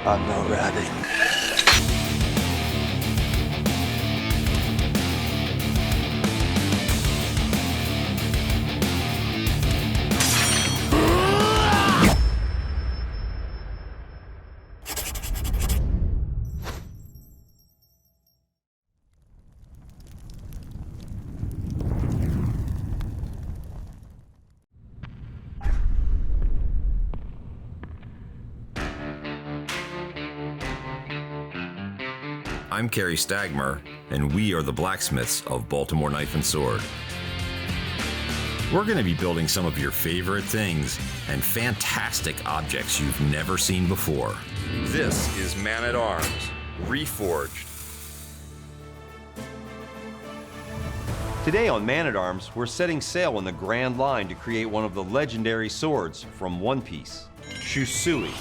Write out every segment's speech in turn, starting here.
I'm not ready. I'm Kerry Stagmer, and we are the blacksmiths of Baltimore Knife and Sword. We're going to be building some of your favorite things and fantastic objects you've never seen before. This is Man-at-Arms, Reforged. Today on Man-at-Arms, we're setting sail on the Grand Line to create one of the legendary swords from One Piece, Shusui,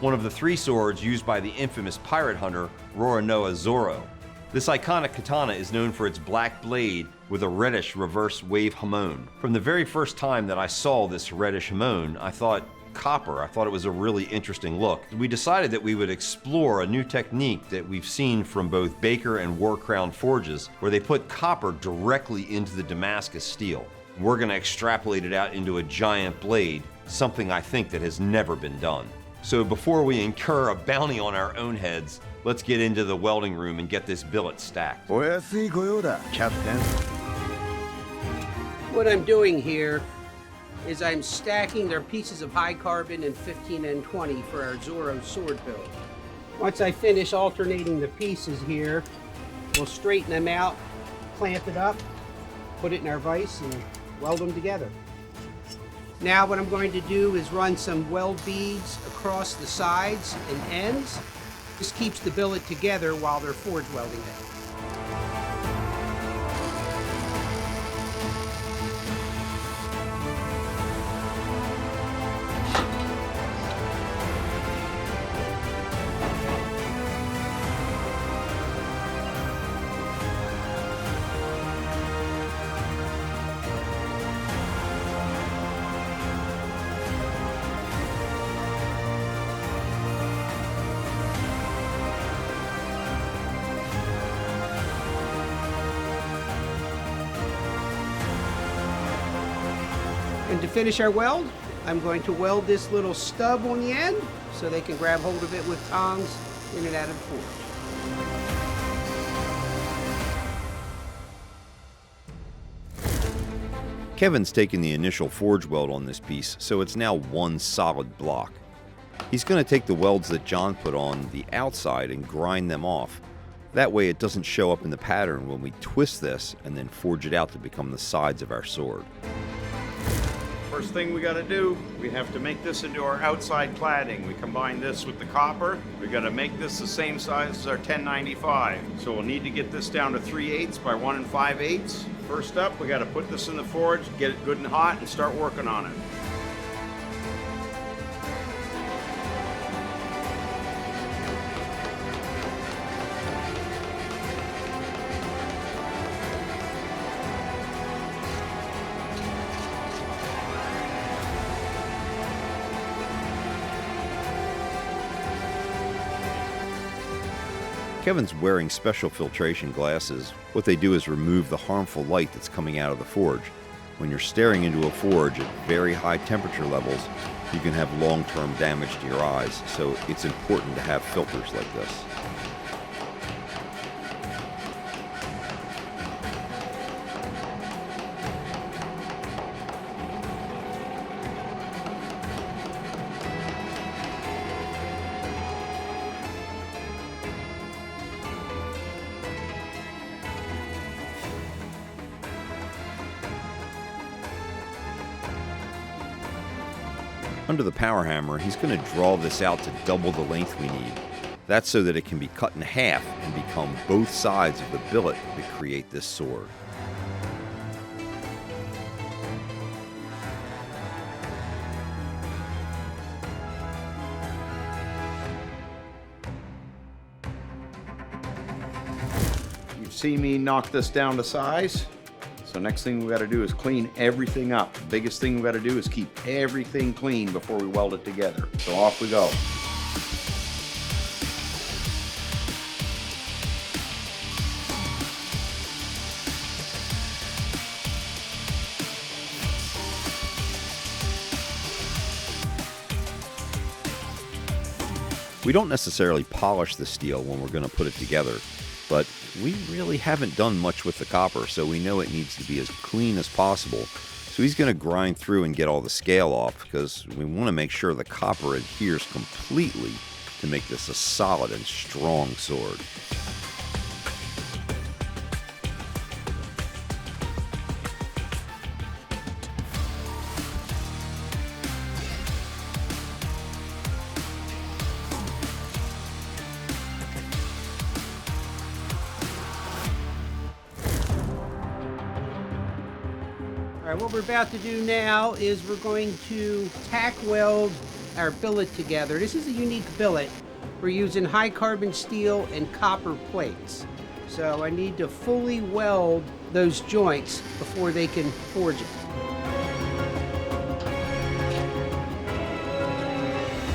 one of the 3 swords used by the infamous pirate hunter Roronoa Zoro. This iconic katana is known for its black blade with a reddish reverse wave hamon. From the very first time that I saw this reddish hamon, I thought copper. I thought it was a really interesting look. We decided that we would explore a new technique that we've seen from both Baker and War Crown forges, where they put copper directly into the Damascus steel. We're going to extrapolate it out into a giant blade, something I think that has never been done. So before we incur a bounty on our own heads, let's get into the welding room and get this billet stacked. Captain. What I'm doing here is I'm stacking their pieces of high carbon and 15N20 for our Zoro sword build. Once I finish alternating the pieces here, we'll straighten them out, clamp it up, put it in our vise, and weld them together. Now what I'm going to do is run some weld beads across the sides and ends. This keeps the billet together while they're forge welding it. And to finish our weld, I'm going to weld this little stub on the end so they can grab hold of it with tongs in and out of the forge. Kevin's taken the initial forge weld on this piece, so it's now one solid block. He's going to take the welds that John put on the outside and grind them off. That way it doesn't show up in the pattern when we twist this and then forge it out to become the sides of our sword. First thing we got to do, we have to make this into our outside cladding. We combine this with the copper. We got to make this the same size as our 1095. So we'll need to get this down to 3/8 by 1 5/8. First up, we got to put this in the forge, get it good and hot, and start working on it. Kevin's wearing special filtration glasses. What they do is remove the harmful light that's coming out of the forge. When you're staring into a forge at very high temperature levels, you can have long-term damage to your eyes, so it's important to have filters like this. Under the power hammer, he's going to draw this out to double the length we need. That's so that it can be cut in half and become both sides of the billet to create this sword. You've seen me knock this down to size. So next thing we got to do is clean everything up. The biggest thing we got to do is keep everything clean before we weld it together. So off we go. We don't necessarily polish the steel when we're going to put it together, but we really haven't done much with the copper, so we know it needs to be as clean as possible. So he's going to grind through and get all the scale off, because we want to make sure the copper adheres completely to make this a solid and strong sword. All right, what we're about to do now is we're going to tack weld our billet together. This is a unique billet. We're using high carbon steel and copper plates. So I need to fully weld those joints before they can forge it.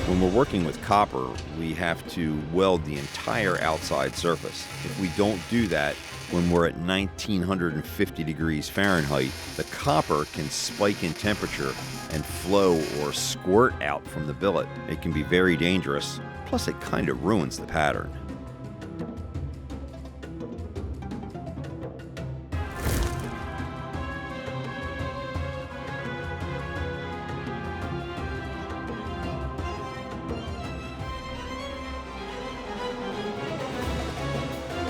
When we're working with copper, we have to weld the entire outside surface. If we don't do that, when we're at 1950 degrees Fahrenheit, the copper can spike in temperature and flow or squirt out from the billet. It can be very dangerous, plus it kind of ruins the pattern.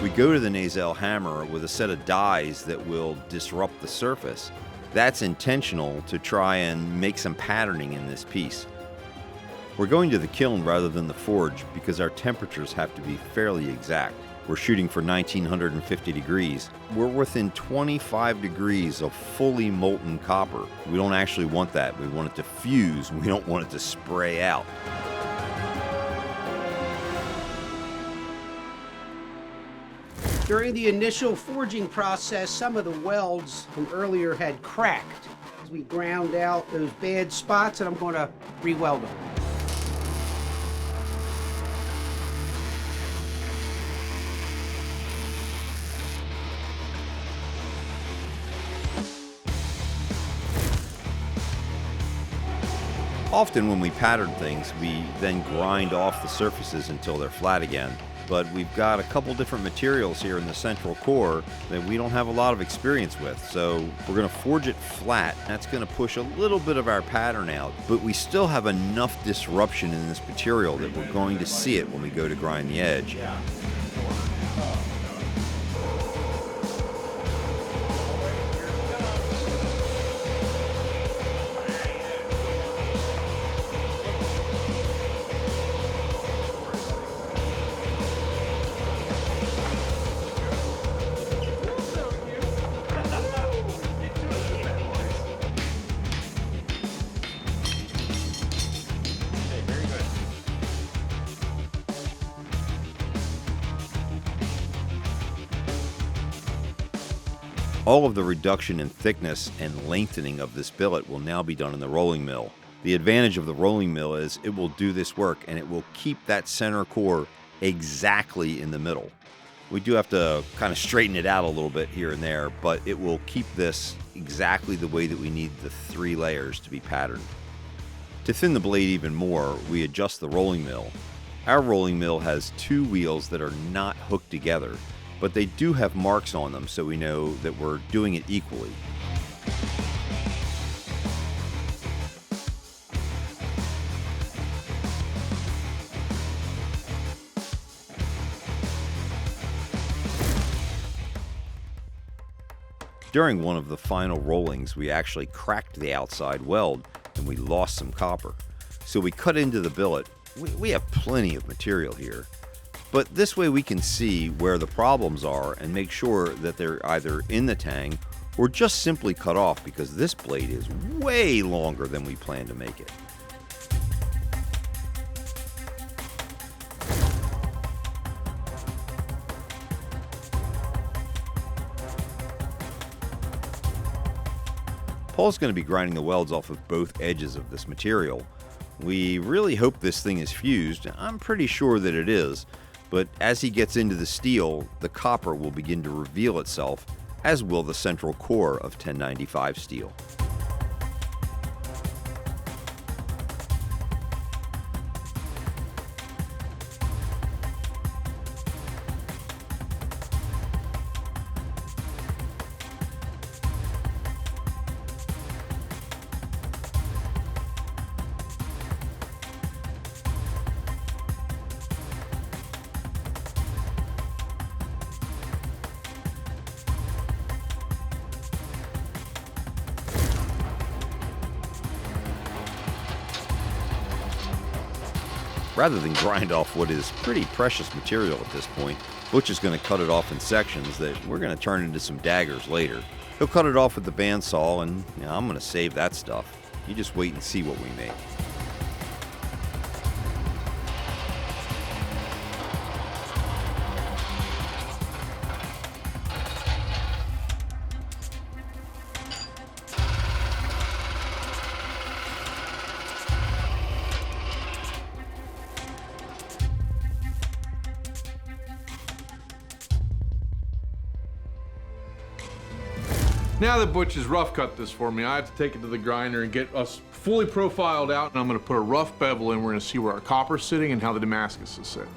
We go to the nacelle hammer with a set of dies that will disrupt the surface. That's intentional to try and make some patterning in this piece. We're going to the kiln rather than the forge because our temperatures have to be fairly exact. We're shooting for 1950 degrees. We're within 25 degrees of fully molten copper. We don't actually want that. We want it to fuse. We don't want it to spray out. During the initial forging process, some of the welds from earlier had cracked. As we ground out those bad spots, and I'm going to re-weld them. Often when we pattern things, we then grind off the surfaces until they're flat again. But we've got a couple different materials here in the central core that we don't have a lot of experience with. So we're going to forge it flat. That's going to push a little bit of our pattern out, but we still have enough disruption in this material that we're going to see it when we go to grind the edge. All of the reduction in thickness and lengthening of this billet will now be done in the rolling mill. The advantage of the rolling mill is it will do this work and it will keep that center core exactly in the middle. We do have to kind of straighten it out a little bit here and there, but it will keep this exactly the way that we need the 3 layers to be patterned. To thin the blade even more, we adjust the rolling mill. Our rolling mill has 2 wheels that are not hooked together, but they do have marks on them, so we know that we're doing it equally. During one of the final rollings, we actually cracked the outside weld and we lost some copper. So we cut into the billet. We have plenty of material here. But this way we can see where the problems are and make sure that they're either in the tang or just simply cut off, because this blade is way longer than we planned to make it. Paul's going to be grinding the welds off of both edges of this material. We really hope this thing is fused. I'm pretty sure that it is. But as he gets into the steel, the copper will begin to reveal itself, as will the central core of 1095 steel. Rather than grind off what is pretty precious material at this point, Butch is going to cut it off in sections that we're going to turn into some daggers later. He'll cut it off with the bandsaw, and I'm going to save that stuff. You just wait and see what we make. Now that Butch has rough cut this for me, I have to take it to the grinder and get us fully profiled out, and I'm gonna put a rough bevel in. We're gonna see where our copper's sitting and how the Damascus is sitting.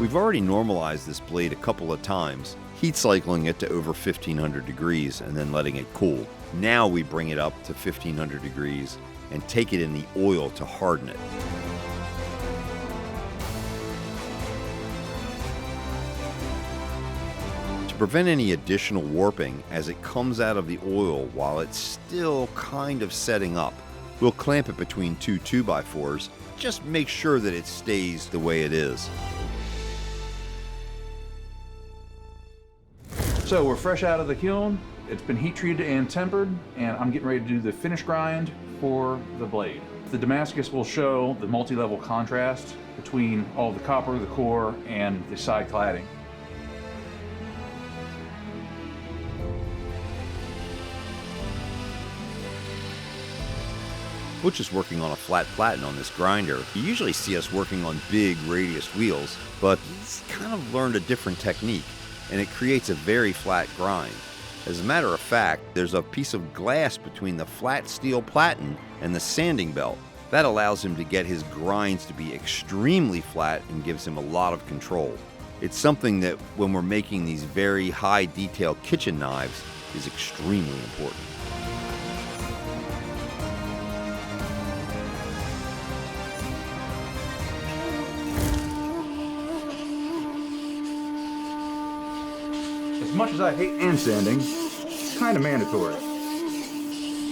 We've already normalized this blade a couple of times, heat cycling it to over 1500 degrees and then letting it cool. Now we bring it up to 1500 degrees and take it in the oil to harden it. To prevent any additional warping as it comes out of the oil while it's still kind of setting up, we'll clamp it between two 2x4s. Just make sure that it stays the way it is. So we're fresh out of the kiln. It's been heat treated and tempered, and I'm getting ready to do the finish grind for the blade. The Damascus will show the multi-level contrast between all the copper, the core, and the side cladding. Butch is working on a flat platen on this grinder. You usually see us working on big radius wheels, but he's kind of learned a different technique, and it creates a very flat grind. As a matter of fact, there's a piece of glass between the flat steel platen and the sanding belt. That allows him to get his grinds to be extremely flat and gives him a lot of control. It's something that when we're making these very high detail kitchen knives is extremely important. As much as I hate hand sanding, it's kind of mandatory.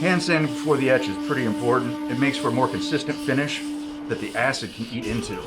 Hand sanding before the etch is pretty important. It makes for a more consistent finish that the acid can eat into.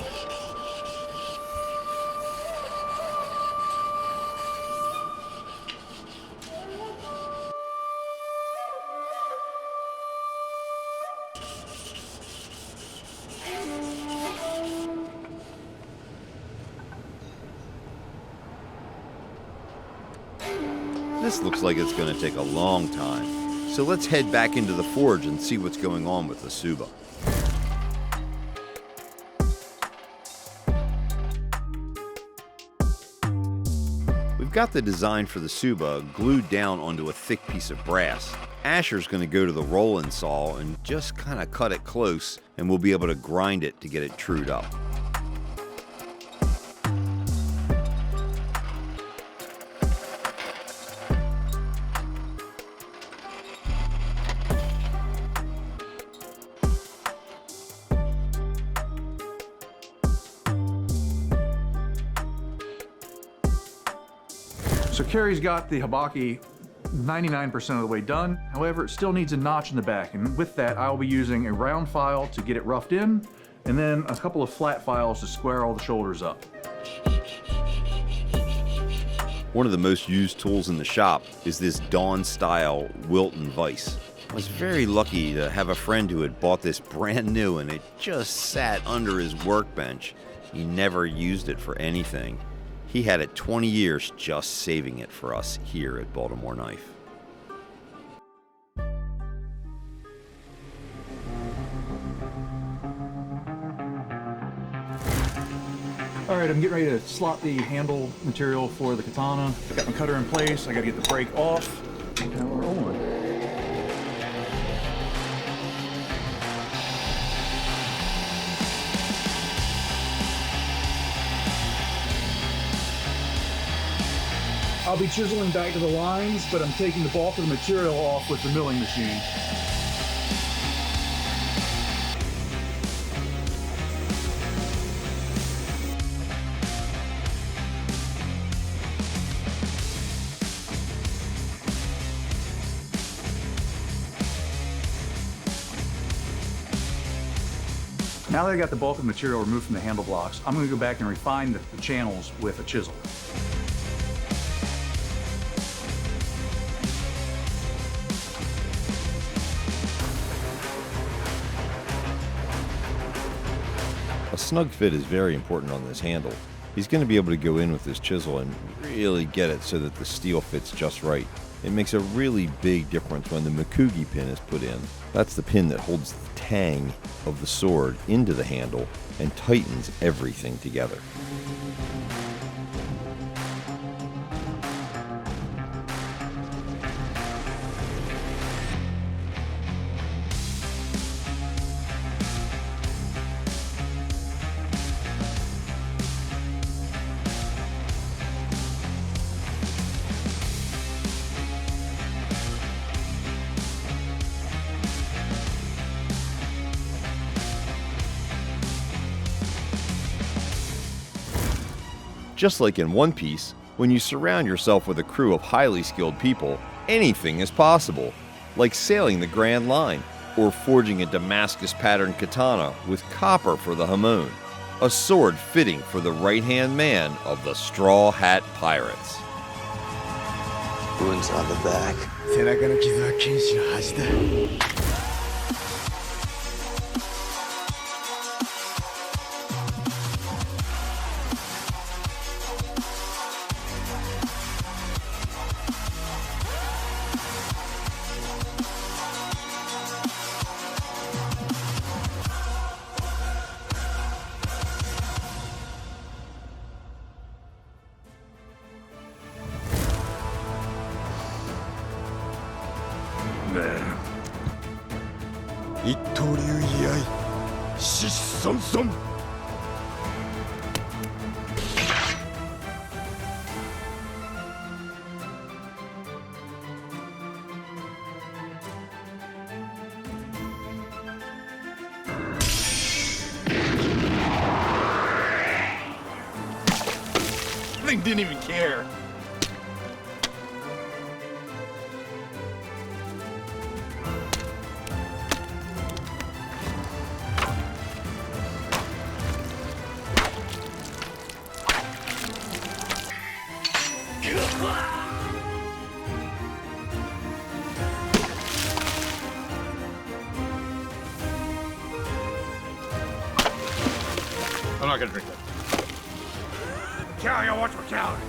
This looks like it's going to take a long time, so let's head back into the forge and see what's going on with the Suba. We've got the design for the Suba glued down onto a thick piece of brass. Asher's going to go to the roll-in saw and just kind of cut it close, and we'll be able to grind it to get it trued up. So Kerry's got the Habaki 99% of the way done. However, it still needs a notch in the back. And with that, I'll be using a round file to get it roughed in, and then a couple of flat files to square all the shoulders up. One of the most used tools in the shop is this Dawn-style Wilton vise. I was very lucky to have a friend who had bought this brand new, and it just sat under his workbench. He never used it for anything. He had it 20 years just saving it for us here at Baltimore Knife. All right, I'm getting ready to slot the handle material for the katana. I've got my cutter in place. I got to get the brake off. Now we're rolling. I'll be chiseling back to the lines, but I'm taking the bulk of the material off with the milling machine. Now that I got the bulk of the material removed from the handle blocks, I'm going to go back and refine the channels with a chisel. A snug fit is very important on this handle. He's going to be able to go in with his chisel and really get it so that the steel fits just right. It makes a really big difference when the Makugi pin is put in. That's the pin that holds the tang of the sword into the handle and tightens everything together. Just like in One Piece, when you surround yourself with a crew of highly skilled people, anything is possible, like sailing the Grand Line, or forging a Damascus pattern katana with copper for the hamon, a sword fitting for the right-hand man of the Straw Hat Pirates. Wounds on the back. 背中の傷は剣士の恥だ。一刀流居合獅子孫孫 Thing didn't even care. I'm not gonna drink that. Cal, I gotta watch my calories.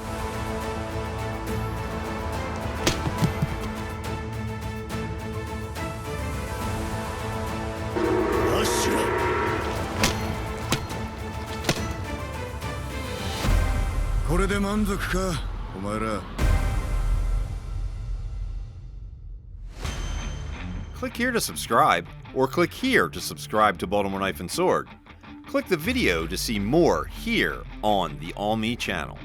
Click here to subscribe, or click here to subscribe to Baltimore Knife and Sword. Click the video to see more here on the All Me channel.